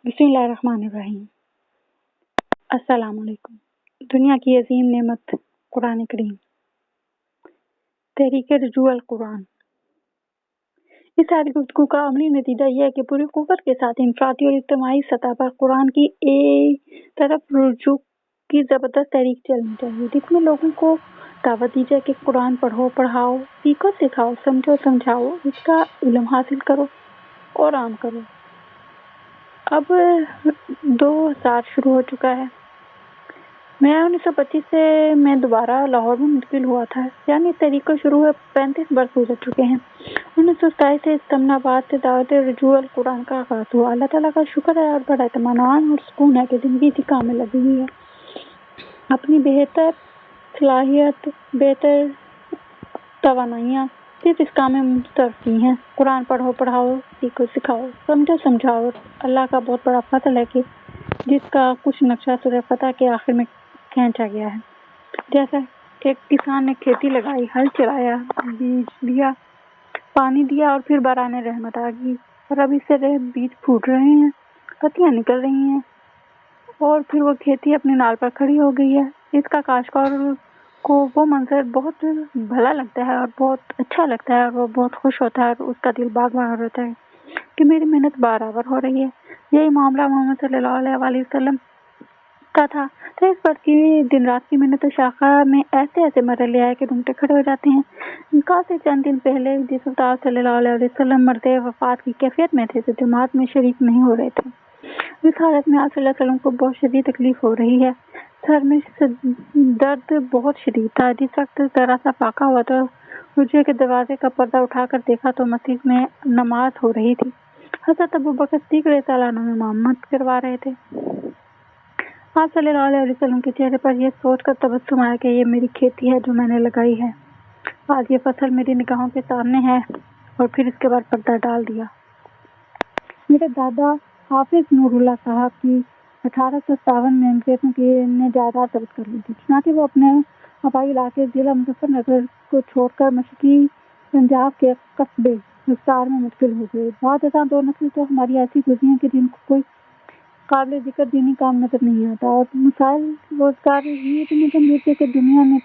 بسم اللہ الرحمن الرحیم۔ السلام علیکم۔ دنیا کی عظیم نعمت قرآن کریم، تحریک رجوع القرآن۔ اس ساری گفتگو کا عملی نتیجہ یہ ہے کہ پوری قوت کے ساتھ انفرادی اور اجتماعی سطح پر قرآن کی ایک طرف رجوع کی زبردست تحریک چلنی چاہیے، جس میں لوگوں کو دعوت دی جائے کہ قرآن پڑھو، پڑھاؤ، سیکھو، سکھاؤ، سمجھو، سمجھاؤ، اس کا علم حاصل کرو اور عام کرو۔ اب 2000 شروع ہو چکا ہے۔ میں 1925 سے میں دوبارہ لاہور میں منتقل ہوا تھا، یعنی اس تحریک کو شروع ہوئے 35 برس گزر چکے ہیں۔ 1927 سے اسلام آباد سے دعوت رجوع القرآن کا آغاز ہوا۔ اللہ تعالیٰ کا شکر ہے اور بڑا اطمینان اور سکون ہے کہ زندگی اسی کام میں لگی ہوئی ہے۔ اپنی بہتر صلاحیت، بہتر توانائیاں صرف اس کام میں مصرف کی ہیں۔ قرآن پڑھو، پڑھاؤ، سیکھو، سکھاؤ، سمجھو، سمجھاؤ۔ اللہ کا بہت بڑا فضل ہے کہ جس کا کچھ نقشہ سورہ فتح کے آخر میں کھینچا گیا ہے۔ جیسا ایک کسان نے کھیتی لگائی، ہل چلایا، بیج دیا، پانی دیا اور پھر باران رحمت آ گئی، اور اب اس سے بیج پھوٹ رہے ہیں، پتیاں نکل رہی ہیں، اور پھر وہ کھیتی اپنے نال پر کھڑی ہو گئی ہے۔ اس کا کاشتکار کو وہ منظر بہت بھلا لگتا ہے اور بہت اچھا لگتا ہے، اور وہ بہت خوش ہوتا ہے اور اس کا دل باغ باغ ہوتا ہے کہ میری محنت برابر ہو رہی ہے۔ یہی معاملہ محمد صلی اللہ علیہ وآلہ وسلم کا تھا۔ تو اس پر کی دن رات کی محنت شاخہ میں ایسے مرحلے آئے کہ رونگٹے کھڑے ہو جاتے ہیں۔ کہا سے چند دن پہلے جس وقت آپ صلی اللہ علیہ وسلم مرد وفات کی کیفیت میں تھے تو جماعت میں شریک نہیں ہو رہے تھے۔ اس حالت میں آپ صلی اللہ علیہ وسلم کو بہت شدید تکلیف ہو رہی ہے۔ سر میں درد بہت شدید تھا۔ جس وقت ذرا سا فاقہ ہوا تو حجرے کے دروازے کا پردہ اٹھا کر دیکھا تو مسجد میں نماز ہو رہی تھی۔ حضرت ابوبکر صدیق رضی اللہ عنہ امامت کروا رہے تھے۔ آپ صلی اللہ علیہ وسلم کے چہرے پر یہ سوچ کر تبسم آیا کہ یہ میری کھیتی ہے جو میں نے لگائی ہے، آج یہ فصل میری نگاہوں کے سامنے ہے، اور پھر اس کے بعد پردہ ڈال دیا۔ میرے دادا حافظ نور اللہ صاحب کی 1857 میں انگریزوں نے جائیداد ضبط کر لی تھی، چنانچہ وہ اپنے آبائی علاقے ضلع مظفر نگر کو چھوڑ کر مشرقی پنجاب کے قصبے حصار میں منتقل ہو گئے۔ بعد ازاں 2 نسلیں تو ہماری ایسی گزری ہیں کہ جن کو کوئی قابل ذکر دینی کام نظر نہیں آتا، اور مسائل روزگار ہی اتنے گمبھیر تھے کہ دنیا نے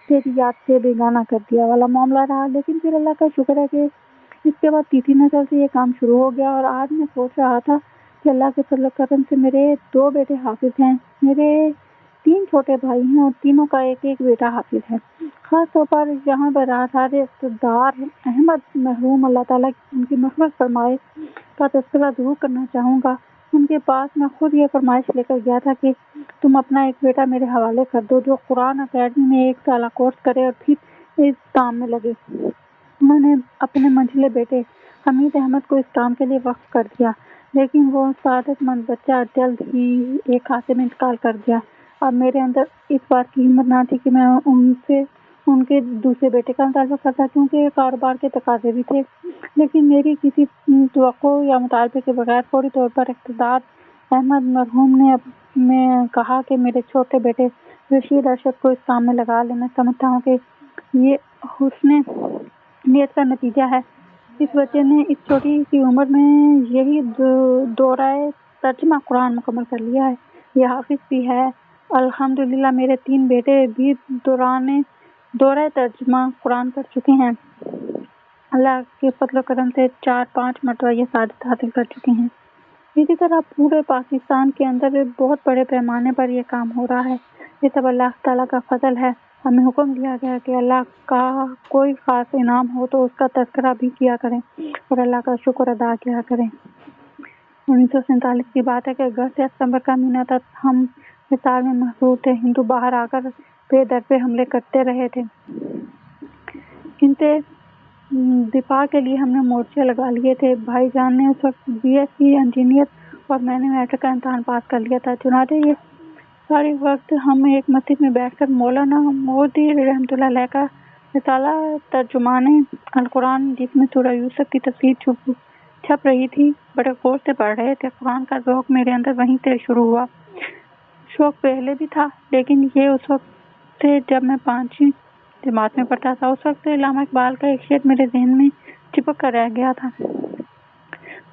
تیری یاد سے بیگانہ کر دیا والا معاملہ رہا۔ لیکن پھر اللہ کا شکر ہے کہ اس کے بعد تیسری نسل سے یہ کام شروع ہو گیا، اور آج میں سوچ رہا تھا کہ اللہ کے فضل و کرم سے میرے 2 بیٹے حافظ ہیں، میرے 3 چھوٹے بھائی ہیں اور تینوں کا ایک بیٹا حافظ ہے۔ خاص طور پر یہاں برادر اقتدار احمد مرحوم اللہ تعالیٰ ان کی مغفرت فرمائے کا تذکرہ ضرور کرنا چاہوں گا۔ ان کے پاس میں خود یہ فرمائش لے کر گیا تھا کہ تم اپنا ایک بیٹا میرے حوالے کر دو جو قرآن اکیڈمی میں 1 سالہ کورس کرے اور پھر اس کام میں لگے۔ انہوں نے اپنے منجھلے بیٹے حمید احمد کو اس کام کے لیے وقف کر دیا، لیکن وہ سعادت مند بچہ جلد ہی ایک حادثے میں انتقال کر گیا۔ اب میرے اندر اس بات کی ہمت نہ تھی کہ میں ان سے ان کے دوسرے بیٹے کا مطالبہ کرتا، کیونکہ کاروبار کے تقاضے بھی تھے، لیکن میری کسی توقع یا مطالبے کے بغیر فوری طور پر اقتدار احمد مرحوم نے کہا کہ میرے چھوٹے بیٹے رشید ارشد کو اس کام میں لگا لے۔ میں سمجھتا ہوں کہ یہ حسن نیت کا نتیجہ ہے۔ اس بچے نے اس چھوٹی سی عمر میں یہی دورہ ترجمہ قرآن مکمل کر لیا ہے، یہ حافظ بھی ہے۔ الحمدللہ میرے 3 بیٹے بھی دورہ ترجمہ قرآن کر چکے ہیں۔ اللہ کے فضل و کرم سے 4-5 مرتبہ یہ سعادت حاصل کر چکے ہیں۔ اسی طرح پورے پاکستان کے اندر بہت بڑے پیمانے پر یہ کام ہو رہا ہے۔ یہ سب اللہ تعالیٰ کا فضل ہے۔ ہمیں حکم دیا گیا کہ اللہ کا کوئی خاص انعام ہو تو اس کا تذکرہ بھی کیا کریں اور اللہ کا شکر ادا کیا کریں۔ 1947 کی بات ہے کہ اگست یا ستمبر کا مہینہ تک ہم حصار میں محصور تھے۔ ہندو باہر آ کر بے در پہ حملے کرتے رہے تھے۔ ان سے دفاع کے لیے ہم نے مورچے لگا لیے تھے۔ بھائی جان نے اس وقت BSc انجینئر اور میں نے میٹرک کا امتحان پاس کر لیا تھا۔ چنانچہ یہ سارے وقت ہم ایک مسجد میں بیٹھ کر مولانا مودودی رحمۃ اللہ علیہ کا رسالہ ترجمان القرآن، جس میں سورہ یوسف کی تفسیر چھپ رہی تھی، بڑے غور سے پڑھ رہے تھے۔ قرآن کا ذوق میرے اندر وہیں سے شروع ہوا۔ شوق پہلے بھی تھا، لیکن یہ اس وقت سے جب میں 5ویں جماعت میں پڑھتا تھا۔ اس وقت علامہ اقبال کا ایک شعر میرے ذہن میں چپک کر رہ گیا تھا۔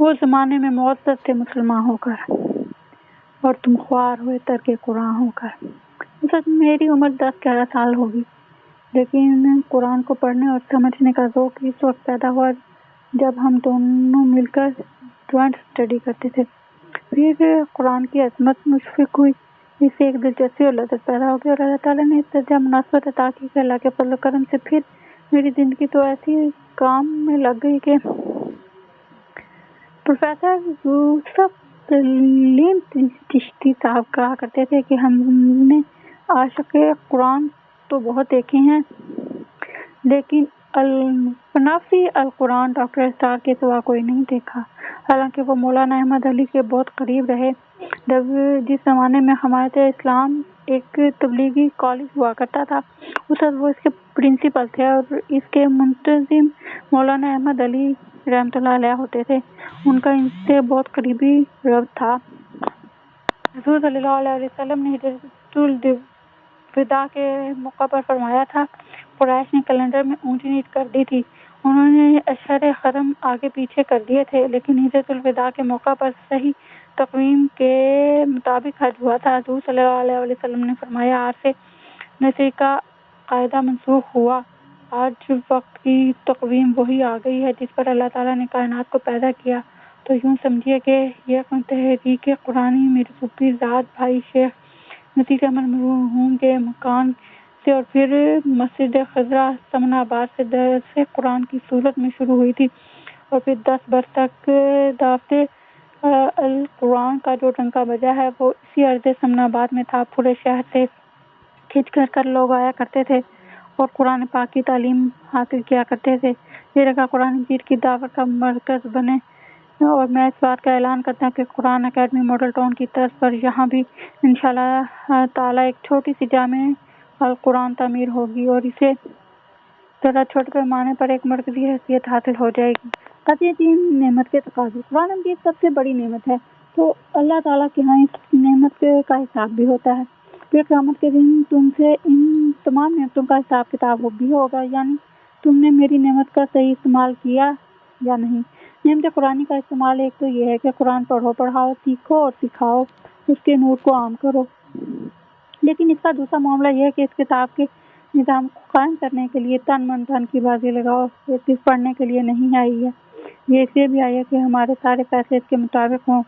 وہ زمانے میں معزز تھے مسلمان ہو کر، اور تم خوار ہوئے ترک قرآن ہو کر۔ سچ میری عمر 10-11 سال ہوگی، لیکن قرآن کو پڑھنے اور سمجھنے کا ذوق اس وقت پیدا ہوا جب ہم دونوں مل کر جوائنٹ اسٹڈی کرتے تھے۔ پھر قرآن کی عظمت مشفق ہوئی، اس سے ایک دلچسپی اور لذت پیدا ہو گئی، اور اللہ تعالیٰ نے اس درجہ مناسبت عطا کی کہ اللہ کے فضل و کرم سے پھر میری زندگی تو ایسی کام میں لگ گئی کہ پروفیسر یوسف سلیم چشتی صاحب کہا کرتے تھے کہ ہم نے عاشق قرآن تو بہت دیکھے ہیں، لیکن الفنافی القرآن ڈاکٹر اسٹار کے سوا کوئی نہیں دیکھا۔ حالانکہ وہ مولانا احمد علی کے بہت قریب رہے، جس زمانے میں حمایت اسلام ایک تبلیغی کالج ہوا کرتا تھا، اس وقت وہ اس کے پرنسپل تھے اور اس کے منتظم مولانا احمد علی رحمۃ اللہ علیہ ہوتے تھے۔ ان کا ان سے بہت قریبی ربط تھا۔ حضور صلی اللہ علیہ وسلم نے حجۃ الوداع کے موقع پر فرمایا تھا، قریش نے کیلنڈر میں اونچی نیچ کر دی تھی، انہوں نے اشہر حرم آگے پیچھے کر دیے تھے، لیکن حجۃ الوداع کے موقع پر صحیح تقویم کے مطابق حج ہوا تھا۔ حضور صلی اللہ علیہ وسلم نے فرمایا، آج سے نسخ کا قاعدہ منسوخ ہوا، آج وقت کی تقویم وہی آ گئی ہے جس پر اللہ تعالیٰ نے کائنات کو پیدا کیا۔ تو یوں سمجھیے کہ یہ تحریک قرآنی میری پھوپھی زاد بھائی شیخ نصیر احمد مرحوم کے مکان سے اور پھر مسجد خضرا سمن آباد سے درس قرآن کی صورت میں شروع ہوئی تھی، اور پھر 10 برس تک دعوت القرآن کا جو ڈنکا بجا ہے وہ اسی عرض سمن آباد میں تھا۔ پورے شہر سے کھچ کر لوگ آیا کرتے تھے اور قرآن پاک کی تعلیم حاصل کیا کرتے تھے۔ یہ جگہ قرآن مجید کی دعوت کا مرکز بنے، اور میں اس بات کا اعلان کرتا ہوں کہ قرآن اکیڈمی ماڈل ٹاؤن کی طرز پر یہاں بھی انشاءاللہ تعالیٰ ایک چھوٹی سی جامع القرآن تعمیر ہوگی، اور اسے ذرا چھوٹے پیمانے پر ایک مرکزی حیثیت حاصل ہو جائے گی۔ قطعی نعمت کے تقاضے، قرآن مجید سب سے بڑی نعمت ہے، تو اللہ تعالیٰ کے ہاں اس نعمت کا حساب بھی ہوتا ہے۔ پھر قیامت کے دن تم سے ان تمام نعمتوں کا حساب کتاب بھی ہوگا، یعنی تم نے میری نعمت کا صحیح استعمال کیا یا نہیں۔ نعمت قرآن کا استعمال ایک تو یہ ہے کہ قرآن پڑھو، پڑھاؤ، سیکھو اور سکھاؤ، اس کے نور کو عام کرو، لیکن اس کا دوسرا معاملہ یہ ہے کہ اس کتاب کے نظام کو قائم کرنے کے لیے تن من دھن کی بازی لگاؤ۔ یہ صرف پڑھنے کے لیے نہیں آئی ہے، یہ اس لیے بھی آئی ہے کہ ہمارے سارے پیسے اس کے مطابق ہوں۔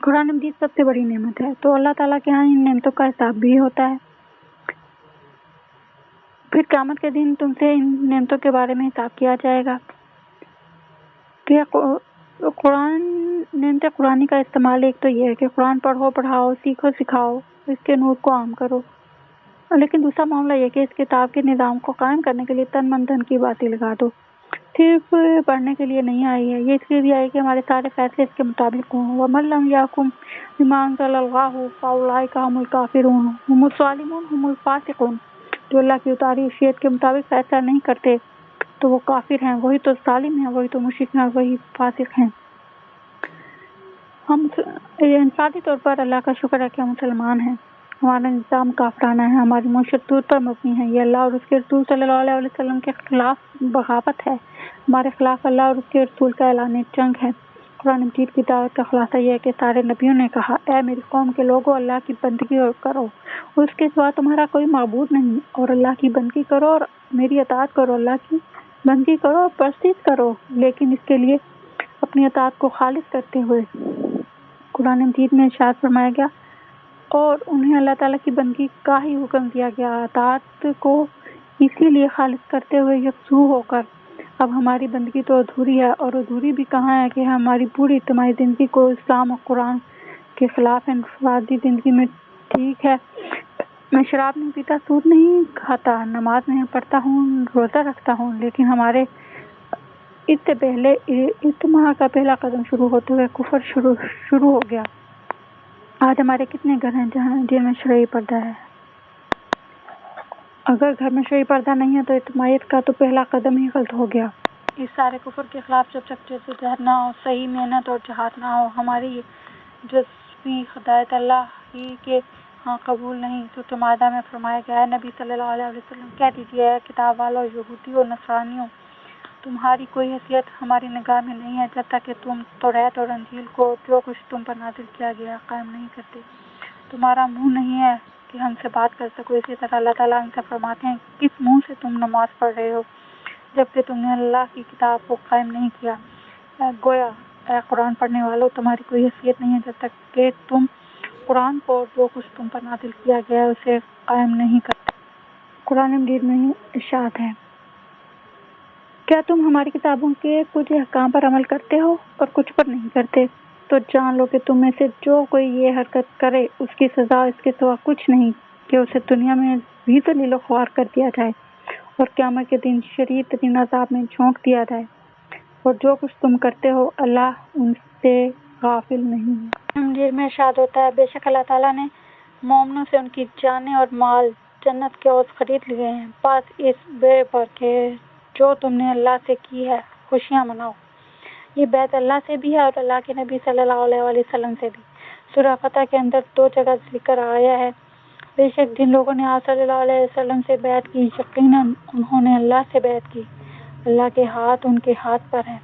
قرآن مجید سب سے بڑی نعمت ہے، تو اللہ تعالیٰ کے ہاں ان نعمتوں کا حساب بھی ہوتا ہے۔ پھر قیامت کے دن تم سے ان نعمتوں کے بارے میں حساب کیا جائے گا کہ نعمت قرآن کا استعمال ایک تو یہ ہے کہ قرآن پڑھو، پڑھاؤ، سیکھو، سکھاؤ، اس کے نور کو عام کرو، لیکن دوسرا معاملہ یہ کہ اس کتاب کے نظام کو قائم کرنے کے لیے تن من دھن کی بازی لگا دو۔ صرف پڑھنے کے لیے نہیں آئی ہے، یہ اس لیے بھی آئی کہ ہمارے سارے فیصلے اس کے مطابق ہوں۔ وَمَن لَّمْ يَحْكُم بِمَا أَنزَلَ اللَّهُ فَأُولَٰئِكَ هُمُ الْكَافِرُونَ هُمُ الظَّالِمُونَ هُمُ الْفَاسِقُونَ۔ جو اللہ کی اتاری شریعت کے مطابق فیصلہ نہیں کرتے تو وہ کافر ہیں، وہی تو ظالم ہیں، وہی تو مشرک ہیں، وہی فاسق ہیں۔ ہم انفرادی طور پر اللہ کا شکر ہے کہ ہم مسلمان ہیں، ہمارا نظام کافرانہ ہے، ہماری معیشت سود پر مبنی ہے، یہ اللہ اور اس کے رسول صلی اللہ علیہ وسلم کے خلاف بغاوت ہے، ہمارے خلاف اللہ اور اس کے رسول کا اعلان جنگ ہے۔ قرآن مجید کی دعوت کا خلاصہ یہ ہے کہ سارے نبیوں نے کہا، اے میری قوم کے لوگوں، اللہ کی بندگی کرو، اس کے سوا تمہارا کوئی معبود نہیں، اور اللہ کی بندگی کرو اور میری اطاعت کرو، اللہ کی بندگی کرو اور پرستش کرو، لیکن اس کے لیے اپنی اطاعت کو خالص کرتے ہوئے۔ قرآن مجید میں ارشاد فرمایا گیا اور انہیں اللہ تعالیٰ کی بندگی کا ہی حکم دیا گیا، اطاعت کو اسی لیے خالص کرتے ہوئے یکسو ہو کر۔ اب ہماری بندگی تو ادھوری ہے، اور ادھوری بھی کہاں ہے کہ ہماری پوری اجتماعی زندگی کو اسلام اور قرآن کے خلاف ہے۔ انفرادی زندگی میں ٹھیک ہے میں شراب نہیں پیتا، سود نہیں کھاتا، نماز نہیں پڑھتا ہوں، روزہ رکھتا ہوں، لیکن ہمارے اس سے پہلے اجتماع کا پہلا قدم شروع ہوتے ہوئے کفر شروع ہو گیا۔ آج ہمارے کتنے گھر ہیں جن میں شرعی پردہ ہے؟ اگر گھر میں شرعی پردہ نہیں ہے تو اجتماعیت کا تو پہلا قدم ہی غلط ہو گیا۔ اس سارے کفر کے خلاف جب تک جدوجہد نہ ہو، صحیح محنت اور جہاد نہ ہو، ہماری جزوی ہدایت اللہ ہی کے ہاں قبول نہیں۔ سورۃ مائدہ میں فرمایا گیا ہے، نبی صلی اللہ علیہ وسلم کہہ دیجیے، اے کتاب والو، یہودی اور نصرانیوں، تمہاری کوئی حیثیت ہماری نگاہ میں نہیں ہے جب تک کہ تم توریت اور انجیل کو جو کچھ تم پر نازل کیا گیا قائم نہیں کرتے۔ تمہارا منہ نہیں ہے کہ ہم سے بات کر سکو۔ اسی طرح اللہ تعالیٰ ان سے فرماتے ہیں، کس منہ سے تم نماز پڑھ رہے ہو جبکہ تم نے اللہ کی کتاب کو قائم نہیں کیا؟ گویا اے قرآن پڑھنے والوں، تمہاری کوئی حیثیت نہیں ہے جب تک کہ تم قرآن کو جو کچھ تم پر نازل کیا گیا ہے اسے قائم نہیں کرتے۔ قرآن مجید میں ارشاد ہے، کیا تم ہماری کتابوں کے کچھ احکام پر عمل کرتے ہو اور کچھ پر نہیں کرتے؟ تو جان لو کہ تم میں سے جو کوئی یہ حرکت کرے اس کی سزا اس کے سوا کچھ نہیں کہ اسے دنیا میں بھی ذلیل و خوار کر دیا جائے اور قیامت کے دن شدید ترین عذاب میں جھونک دیا جائے، اور جو کچھ تم کرتے ہو اللہ ان سے غافل نہیں ہے۔ انجیل میں ارشاد ہوتا ہے، بے شک اللہ تعالیٰ نے مومنوں سے ان کی جانیں اور مال جنت کے عوض خرید لیے ہیں، بس اس بے پر کہ جو تم نے اللہ سے کی ہے خوشیاں مناؤ۔ یہ بیعت اللہ سے بھی ہے اور اللہ کے نبی صلی اللہ علیہ وسلم سے بھی۔ سورہ فتح کے اندر 2 جگہ ذکر آیا ہے، بے شک جن لوگوں نے آپ صلی اللہ علیہ وسلم سے بیعت کی یقیناً انہوں نے اللہ سے بیعت کی، اللہ کے ہاتھ ان کے ہاتھ پر ہے۔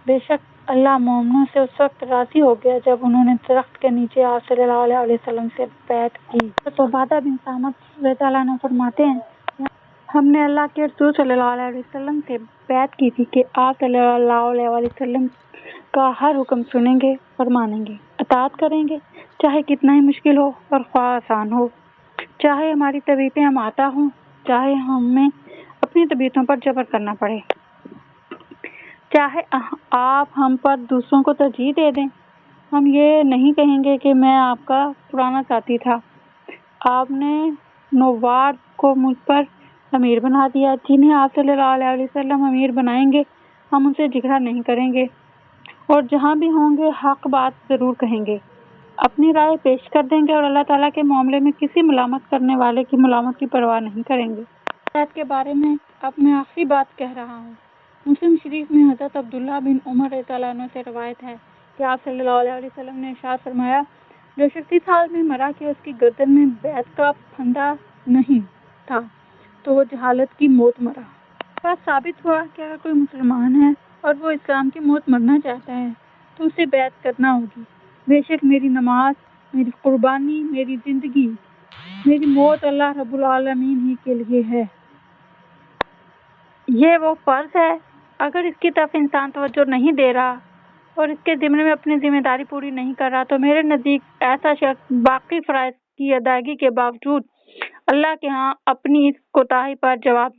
بے شک اللہ مومنوں سے اس وقت راضی ہو گیا جب انہوں نے درخت کے نیچے آپ صلی اللہ علیہ وسلم سے بیعت کی۔ تو عبادہ بن صامت رضی اللہ عنہ فرماتے ہیں، ہم نے اللہ کے رسول صلی اللہ علیہ وسلم سے بیعت کی تھی کہ آپ صلی اللہ علیہ وسلم کا ہر حکم سنیں گے اور مانیں گے، اطاعت کریں گے، چاہے کتنا ہی مشکل ہو اور خواہ آسان ہو، چاہے ہماری طبیعتیں اماتہ ہوں، چاہے ہمیں اپنی طبیعتوں پر جبر کرنا پڑے، چاہے آپ ہم پر دوسروں کو ترجیح دے دیں۔ ہم یہ نہیں کہیں گے کہ میں آپ کا پرانا ساتھی تھا، آپ نے نواب کو مجھ پر امیر بنا دیا، جنہیں آپ صلی اللہ علیہ وسلم امیر بنائیں گے ہم ان سے جھگڑا نہیں کریں گے، اور جہاں بھی ہوں گے حق بات ضرور کہیں گے، اپنی رائے پیش کر دیں گے اور اللہ تعالیٰ کے معاملے میں کسی ملامت کرنے والے کی ملامت کی پرواہ نہیں کریں گے۔ بیعت کے بارے میں اب میں آخری بات کہہ رہا ہوں۔ مسلم شریف میں حضرت عبداللہ بن عمر رضی اللہ عنہ سے روایت ہے کہ آپ صلی اللہ علیہ وسلم نے ارشاد فرمایا، جو شخص اس حال میں مرا کہ اس کی گردن میں بیعت کا پھندا نہیں تھا تو وہ جہالت کی موت مرا۔ بات ثابت ہوا کہ اگر کوئی مسلمان ہے اور وہ اسلام کی موت مرنا چاہتا ہے تو اسے بیعت کرنا ہوگی۔ بے شک میری نماز، میری قربانی، میری زندگی، میری موت اللہ رب العالمین ہی کے لیے ہے۔ یہ وہ فرض ہے، اگر اس کی طرف انسان توجہ نہیں دے رہا اور اس کے ذمے میں اپنی ذمہ داری پوری نہیں کر رہا تو میرے نزدیک ایسا شخص باقی فرائض کی ادائیگی کے باوجود اللہ کے ہاں اپنی اس کوتاہی پر جواب